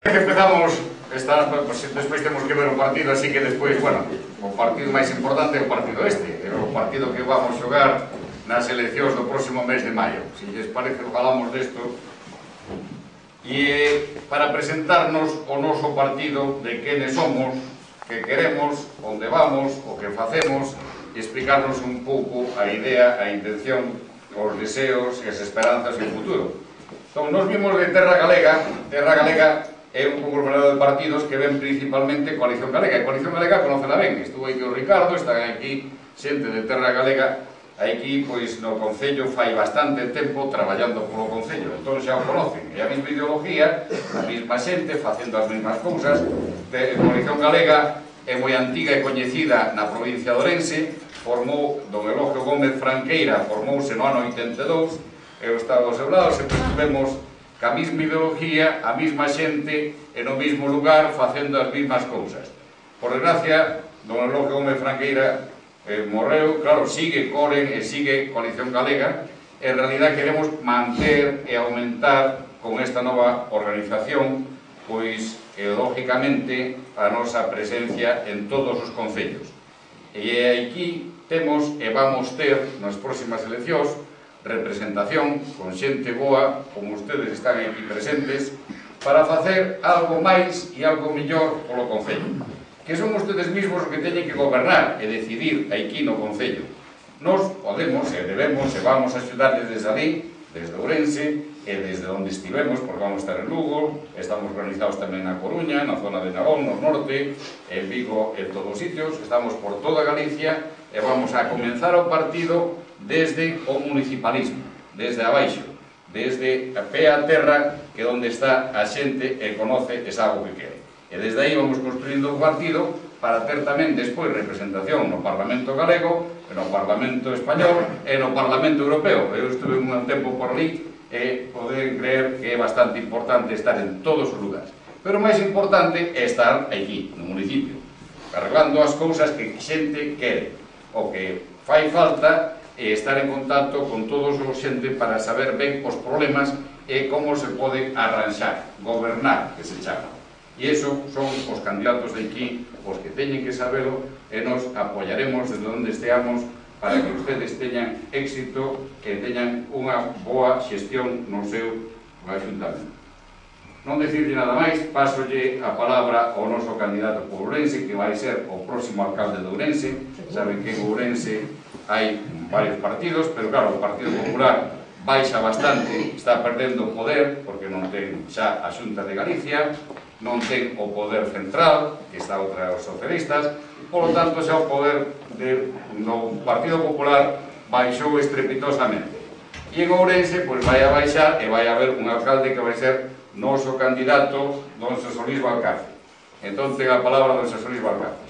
Empezamos, despois temos que ver o partido, así que despois, bueno, o partido máis importante é o partido este, é o partido que vamos xogar nas eleccións do próximo mes de maio. Se lles parece, falamos desto. E para presentarnos o noso partido, de quenes somos, que queremos, onde vamos, o que facemos, e explicarnos un pouco a idea, a intención, os deseos e as esperanzas e o futuro. Entón, nos vimos de Terra Galega. Terra Galega é un conglomerado de partidos que ven principalmente Coalición Galega. E Coalición Galega conocela ben. Estuvo aquí o Ricardo, están aquí xente de Terra Galega, aquí, pois, no Concello fai bastante tempo traballando polo Concello. Entón xa o conocen. E a mesma ideología, a mesma xente, facendo as mesmas cousas. Coalición Galega é moi antiga e coñecida na provincia de Ourense. Formou, don Elogio Gómez Franqueira, formouse no ano 82, eu estaba ao seu lado, sempre estivemos ca mesma ideología, a mesma xente, e no mesmo lugar, facendo as mesmas cousas. Por desgracia, don Elogio Gómez Franqueira morreu, claro, sigue Coren e sigue Coalición Galega, e en realidad queremos manter e aumentar con esta nova organización, pois, lógicamente, a nosa presencia en todos os concellos. E aquí temos e vamos ter nas próximas eleccións representación con xente boa, como ustedes están aquí presentes, para facer algo máis e algo mellor polo Concello, que son ustedes mismos os que teñen que gobernar e decidir aquí no Concello. Nos podemos e debemos e vamos a axudarles desde ali, desde Ourense e desde onde estivemos, porque vamos a estar en Lugo, estamos organizados tamén na Coruña, na zona de Navón, no norte, en Vigo, en todos os sitios, estamos por toda Galicia e vamos a comenzar o partido desde o municipalismo, desde abaixo, desde a pé a terra, que é onde está a xente e conoce e sabe o que quere. E desde aí vamos construindo o partido para ter tamén despois representación no Parlamento Galego, no Parlamento Español e no Parlamento Europeo. Eu estuve un tempo por ali e poden creer que é bastante importante estar en todos os lugares. Pero o máis importante é estar aquí, no municipio, arreglando as cousas que xente quere. O que fai falta é estar en contacto con todos os xente para saber ben os problemas e como se pode arranxar, gobernar, que se chama. E iso son os candidatos de aquí, os que teñen que sabelo, e nos apoyaremos desde onde esteamos para que ustedes teñan éxito e teñan unha boa xestión no seu ayuntamento. Non decirle nada máis, pasolle a palabra ao noso candidato por Ourense, que vai ser o próximo alcalde de Ourense. Saben que en Ourense hai varios partidos, pero claro, o Partido Popular baixa bastante, está perdendo o poder, porque non ten xa a Xunta de Galicia, non ten o poder central, que está outra os socialistas, polo tanto xa o poder no Partido Popular baixou estrepitosamente. E en Ourense, pois vai a baixar e vai a haber un alcalde que vai ser noso candidato, don Xosé Luís Valcarce. Entón, ten a palabra don Xosé Luís Valcarce.